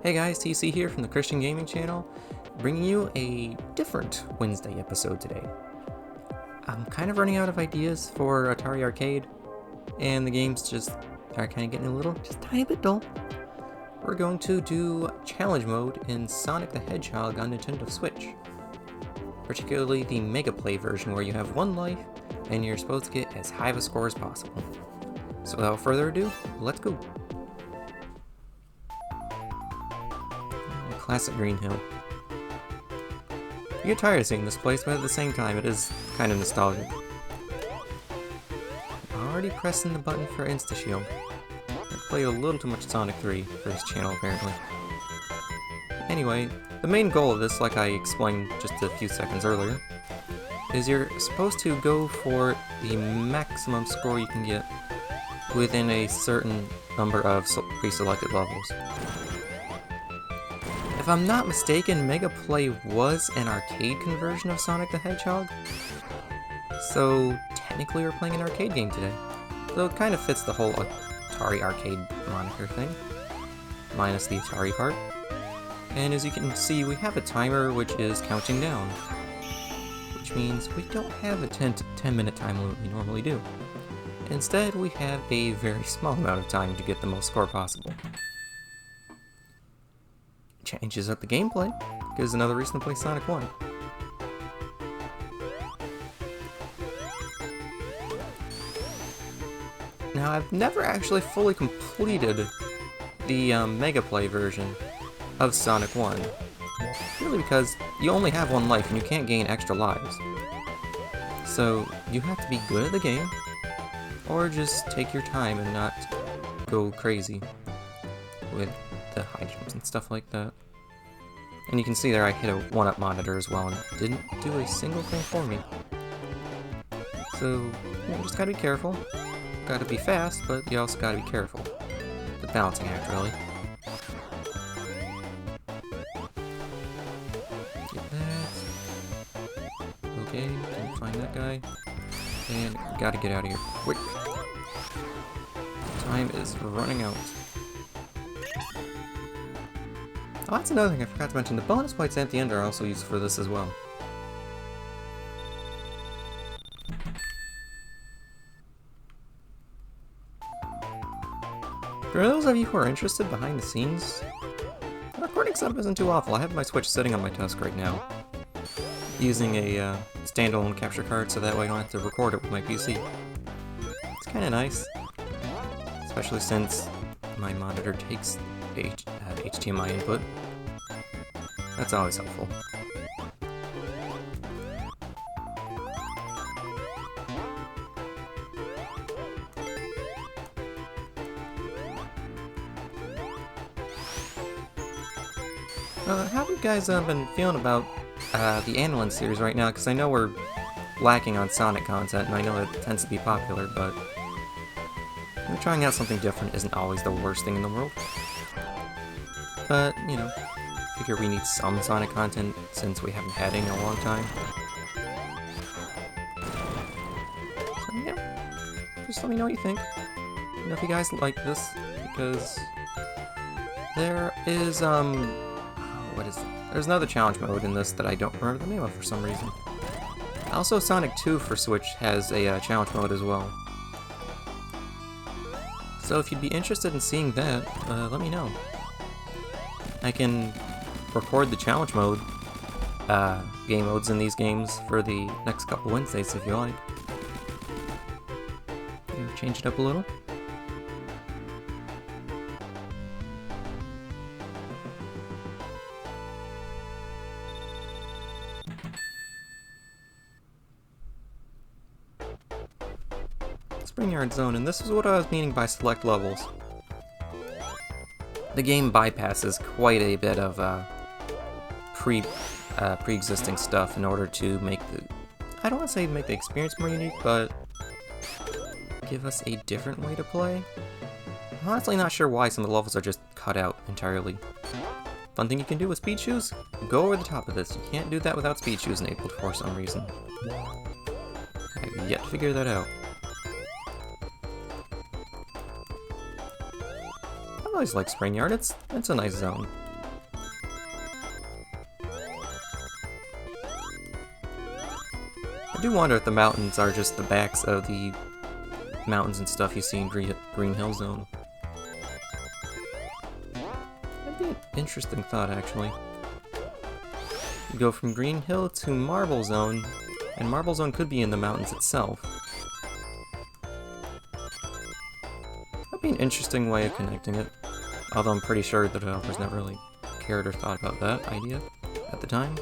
Hey guys, TC here from the Christian Gaming Channel, bringing you a different Wednesday episode today. I'm kind of running out of ideas for Atari Arcade, and the games just are kind of getting a little, just tiny bit dull. We're going to do challenge mode in Sonic the Hedgehog on Nintendo Switch. Particularly the Mega Play version where you have one life, and you're supposed to get as high of a score as possible. So without further ado, let's go! Classic Green Hill. You get tired of seeing this place, but at the same time, it is kind of nostalgic. Already pressing the button for Insta-Shield. I played a little too much Sonic 3 for this channel, apparently. Anyway, the main goal of this, like I explained just a few seconds earlier, is you're supposed to go for the maximum score you can get within a certain number of pre-selected levels. If I'm not mistaken, Mega Play was an arcade conversion of Sonic the Hedgehog, so technically we're playing an arcade game today. So it kind of fits the whole Atari arcade moniker thing, minus the Atari part. And as you can see, we have a timer which is counting down, which means we don't have a 10-minute time limit we normally do. Instead, we have a very small amount of time to get the most score possible. Changes up the gameplay, gives another reason to play Sonic 1. Now, I've never actually fully completed the Mega Play version of Sonic 1, really because you only have one life and you can't gain extra lives. So, you have to be good at the game, or just take your time and not go crazy with the high jumps and stuff like that. And you can see there I hit a 1-up monitor as well and it didn't do a single thing for me. So, you know, just gotta be careful. Gotta be fast, but you also gotta be careful. The balancing act, really. Get that. Okay, didn't find that guy. And gotta get out of here quick. Time is running out. Oh, that's another thing I forgot to mention. The bonus points at the end are also used for this as well. For those of you who are interested behind the scenes, the recording setup isn't too awful. I have my Switch sitting on my desk right now, using a standalone capture card so that way I don't have to record it with my PC. It's kind of nice, especially since my monitor takes HDMI input. That's always helpful. How have you guys been feeling about the Annalyn series right now? Because I know we're lacking on Sonic content, and I know it tends to be popular, but trying out something different isn't always the worst thing in the world. But, you know, I figure we need some Sonic content since we haven't had any in a long time. So, yeah, just let me know what you think. Let me know if you guys like this, because there is, what is it? There's another challenge mode in this that I don't remember the name of for some reason. Also, Sonic 2 for Switch has a challenge mode as well. So if you'd be interested in seeing that, let me know. I can record the challenge mode, game modes in these games for the next couple Wednesdays if you like. Change it up a little. Springyard Zone, and this is what I was meaning by select levels. The game bypasses quite a bit of pre-existing stuff in order to make the, I don't want to say make the experience more unique, but give us a different way to play. I'm honestly not sure why some of the levels are just cut out entirely. Fun thing you can do with speed shoes, go over the top of this. You can't do that without speed shoes enabled for some reason. I've yet to figure that out. I always like Springyard, it's a nice zone. I do wonder if the mountains are just the backs of the mountains and stuff you see in Green Hill Zone. That'd be an interesting thought, actually. You go from Green Hill to Marble Zone, and Marble Zone could be in the mountains itself. That'd be an interesting way of connecting it. Although I'm pretty sure the developers never really cared or thought about that idea at the time.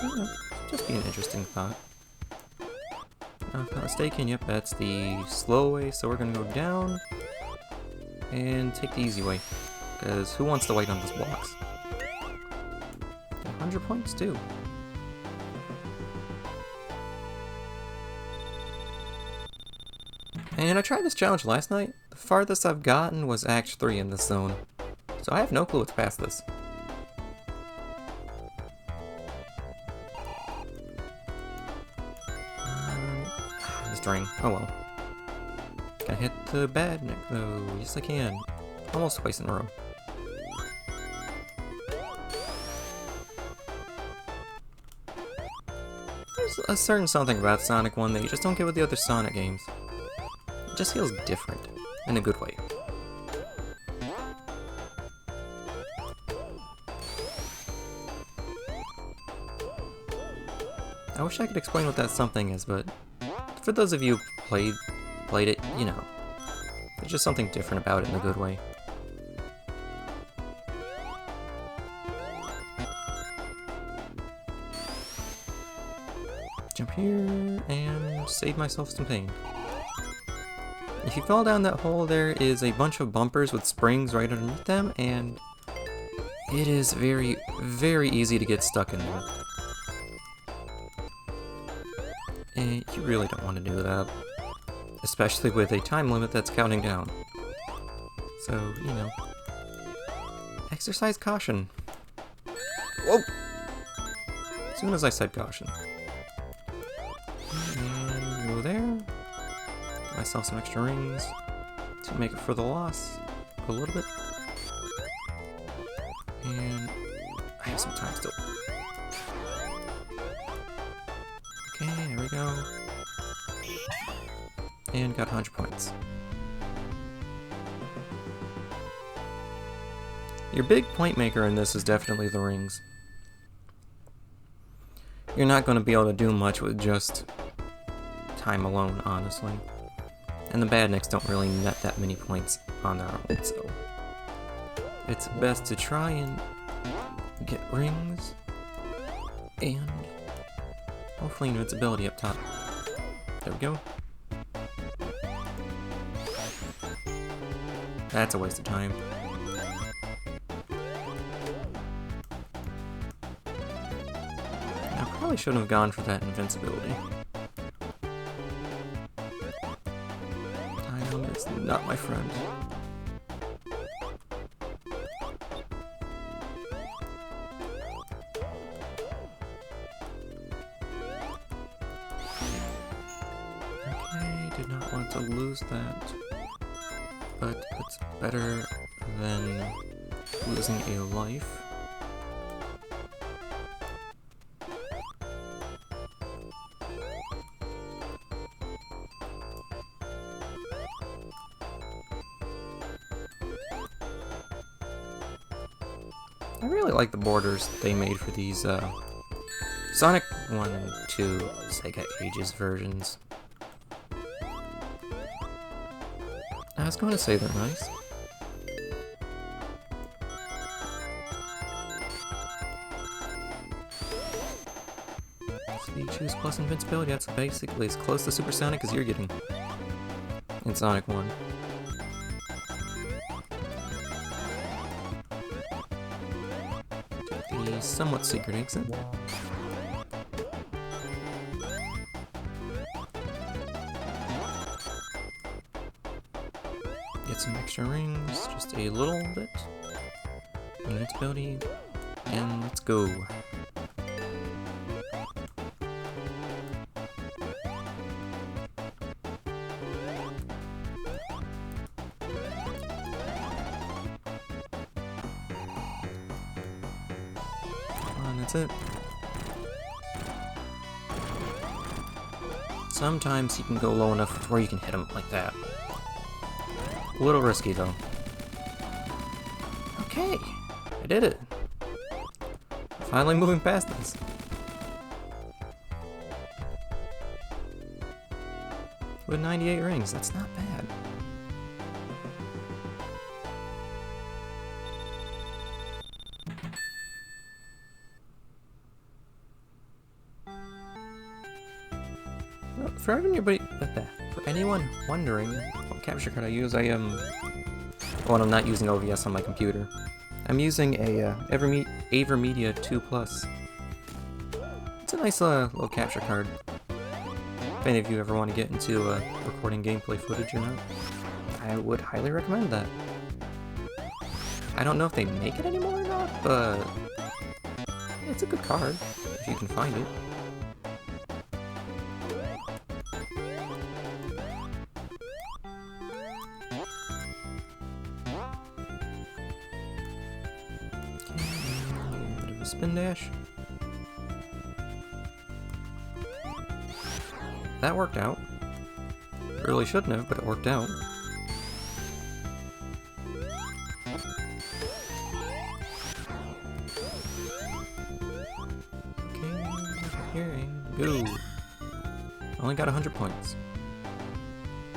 Yeah, just be an interesting thought. If I'm not mistaken, yep, that's the slow way, so we're gonna go down and take the easy way. Because who wants to wait on those blocks? 100 points too. And I tried this challenge last night. The farthest I've gotten was Act 3 in this zone. So I have no clue what's past this. This ring. Oh well. Can I hit the bad neck though? Yes I can. Almost twice in a row. There's a certain something about Sonic 1 that you just don't get with the other Sonic games. It just feels different, in a good way. I wish I could explain what that something is, but for those of you who played it, you know. There's just something different about it in a good way. Jump here and save myself some pain. If you fall down that hole, there is a bunch of bumpers with springs right underneath them, and it is very, very easy to get stuck in there. And you really don't want to do that, especially with a time limit that's counting down. So, you know, exercise caution. Whoa! As soon as I said caution. And go there. Get myself some extra rings to make it for the loss a little bit. And I have some time still. Okay, there we go. And got 100 points. Your big point maker in this is definitely the rings. You're not going to be able to do much with just time alone, honestly. And the badniks don't really net that many points on their own, so it's best to try and get rings and hopefully invincibility up top. There we go. That's a waste of time. I probably shouldn't have gone for that invincibility. Time is not my friend. Okay, did not want to lose that. But it's better than losing a life. I really like the borders they made for these Sonic 1 and 2 Sega Ages versions. I was going to say they're nice. Speed Choose plus invincibility, that's basically as close to Supersonic as you're getting in Sonic 1. The somewhat secret exit. Get some extra rings, just a little bit. Invincibility, and let's go. Come on, that's it. Sometimes he can go low enough to where you can hit him like that. A little risky, though. Okay, I did it. Finally moving past this. With 98 rings, that's not bad. Well, for anyone wondering what capture card I use, well, I'm not using OVS on my computer. I'm using a AverMedia 2 Plus. It's a nice little capture card. If any of you ever want to get into recording gameplay footage or not, I would highly recommend that. I don't know if they make it anymore or not, but it's a good card, if you can find it. Okay, bit of a spin dash. That worked out. Really shouldn't have, but it worked out. Okay, here and go. Only got 100 points.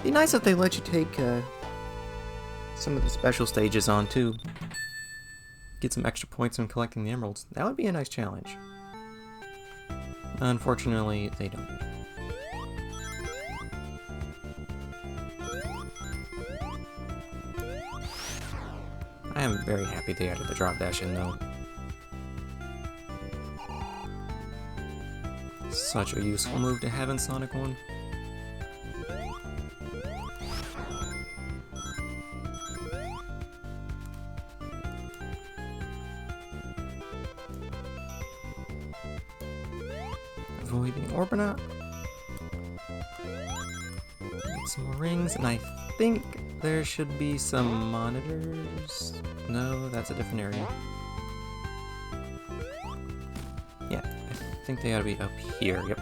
Be nice if they let you take some of the special stages on too. Get some extra points from collecting the emeralds. That would be a nice challenge. Unfortunately, they don't. I am very happy they added the drop dash in, though. Such a useful move to have in Sonic 1. Avoiding Orbinaut. Get some more rings, and I think there should be some monitors. No, that's a different area. Yeah, I think they ought to be up here. Yep.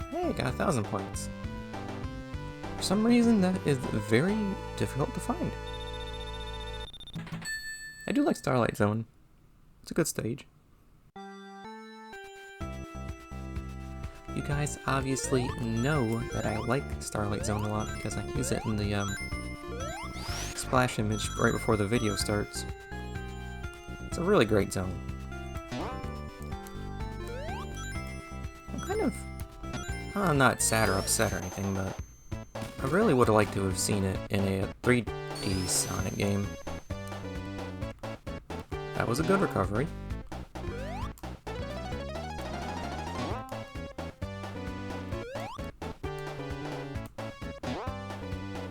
Hey, got 1,000 points. For some reason, that is very difficult to find. I do like Starlight Zone. It's a good stage. You guys obviously know that I like Starlight Zone a lot because I use it in the splash image right before the video starts. It's a really great zone. I'm not sad or upset or anything, but I really would have liked to have seen it in a 3D Sonic game. That was a good recovery.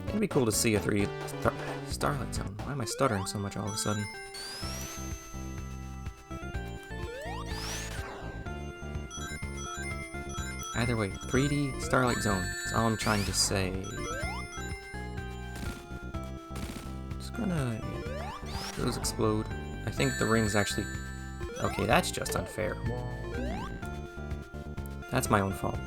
It'd be cool to see a 3D Starlight Zone. Why am I stuttering so much all of a sudden? Either way, 3D Starlight Zone. That's all I'm trying to say. Just gonna... those explode. I think the rings actually... Okay, that's just unfair. That's my own fault.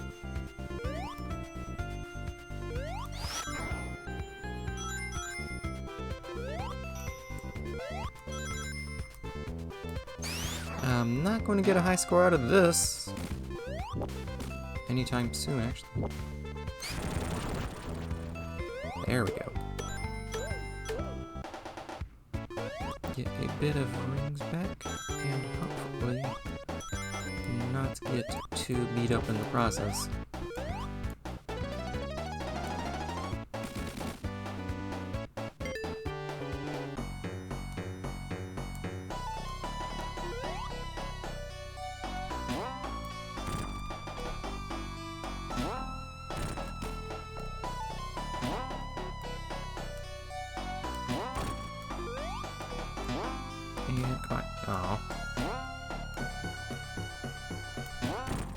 I'm not going to get a high score out of this anytime soon, actually. There we go. Get a bit of rings back, and hopefully not get too beat up in the process.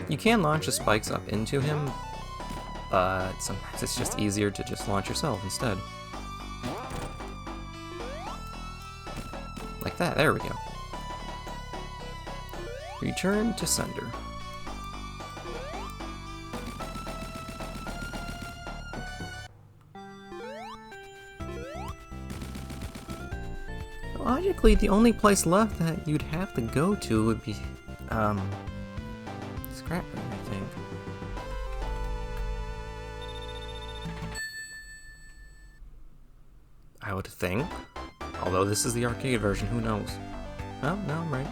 You can launch the spikes up into him, but sometimes it's just easier to just launch yourself instead. like that. There we go. Return to sender. Logically, the only place left that you'd have to go to would be, Scrapper, I think. I would think. Although this is the arcade version, who knows? Oh, no, I'm right.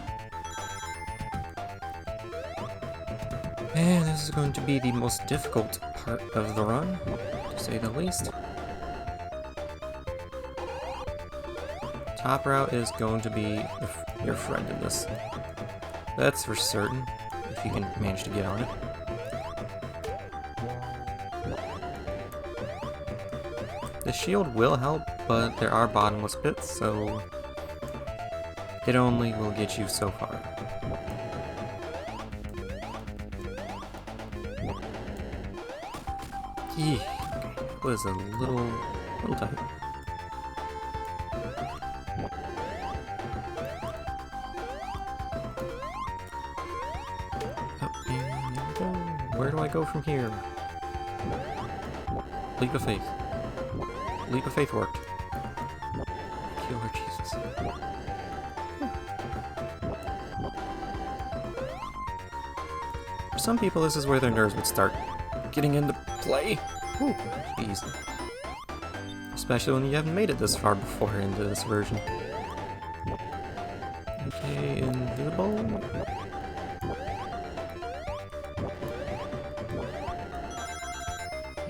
And this is going to be the most difficult part of the run, to say the least. Top route is going to be your friend in this. That's for certain, if you can manage to get on it. The shield will help, but there are bottomless pits, so it only will get you so far. Eeh, it was a little tight. Where do I go from here? Leap of faith. Leap of faith worked. Thank you, Lord Jesus. For some people, this is where their nerves would start getting into play. Ooh, jeez. Especially when you haven't made it this far before into this version. Okay, invisible.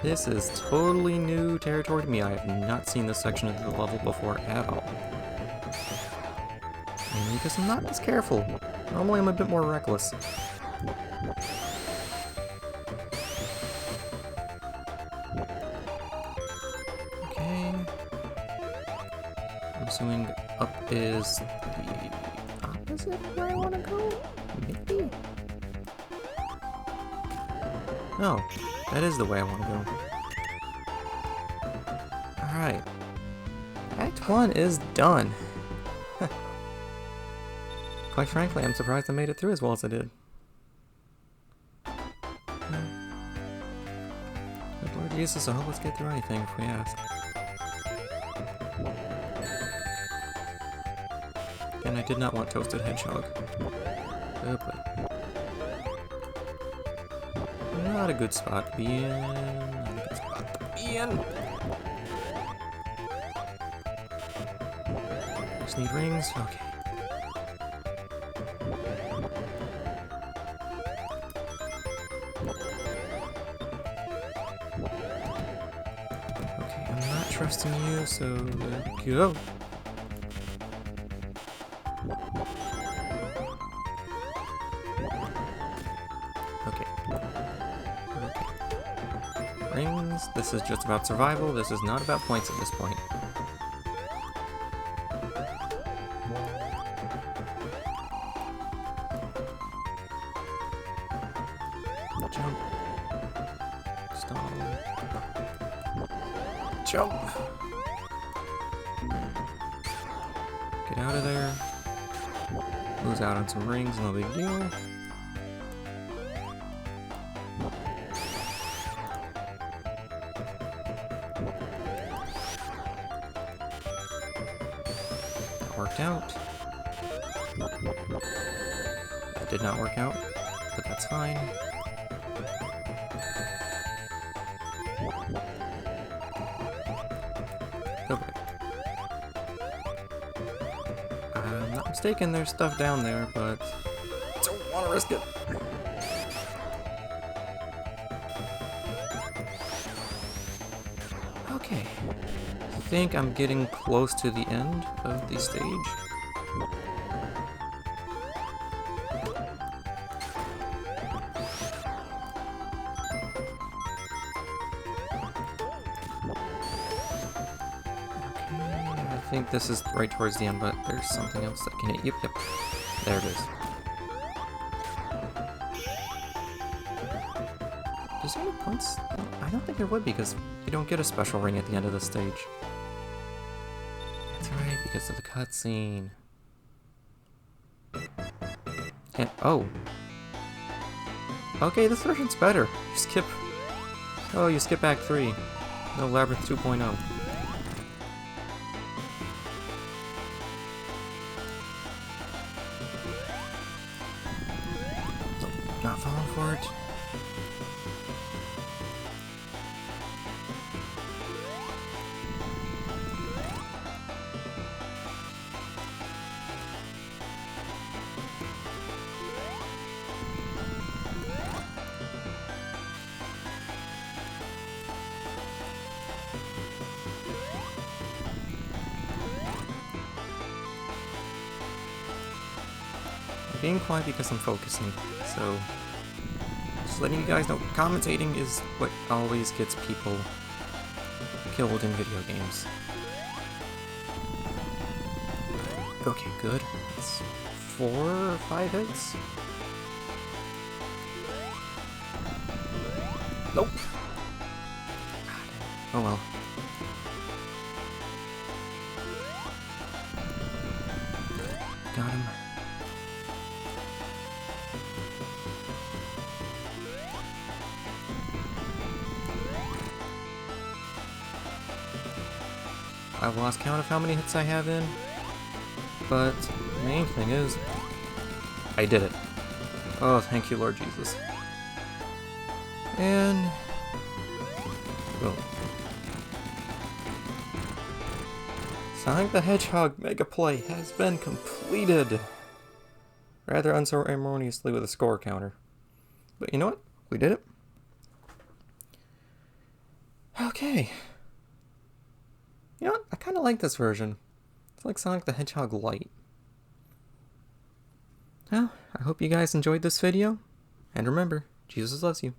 This is totally new territory to me. I have not seen this section of the level before at all. Mainly because I'm not as careful. Normally I'm a bit more reckless. Okay. I'm assuming up is the opposite where I want to go? Maybe? No. That is the way I want to go. Alright. Act 1 is done. Quite frankly, I'm surprised I made it through as well as I did. Good Lord Jesus, I hope let's get through anything if we ask. Again, I did not want Toasted Hedgehog. Oh boy. Not a good spot to be in. Not a good spot to be in. Just need rings. Okay. Okay, I'm not trusting you, so there we go. Rings. This is just about survival. This is not about points at this point. Jump. Stall. Jump. Get out of there. Lose out on some rings, no big deal. Worked out. That did not work out, but that's fine. Okay. I'm not mistaken, there's stuff down there, but I don't want to risk it. Okay. I think I'm getting close to the end of the stage. I think this is right towards the end, but there's something else that can hit. Yep. There it is. Is there any points? I don't think there would be, because you don't get a special ring at the end of the stage. That's right, because of the cutscene. And, oh. Okay, this version's better. You skip... Oh, you skip Act 3. No Labyrinth 2.0. Not falling for it. I'm being quiet because I'm focusing, so just letting you guys know, commentating is what always gets people killed in video games. Okay, good. It's 4 or 5 hits. Nope. Oh well. Got him. I've lost count of how many hits I have in, but the main thing is, I did it. Oh, thank you, Lord Jesus. And... boom. Sonic the Hedgehog Mega Play has been completed! Rather unceremoniously with a score counter. But you know what? We did it. Okay. You know what? I kind of like this version. It's like Sonic the Hedgehog Lite. Well, I hope you guys enjoyed this video. And remember, Jesus loves you.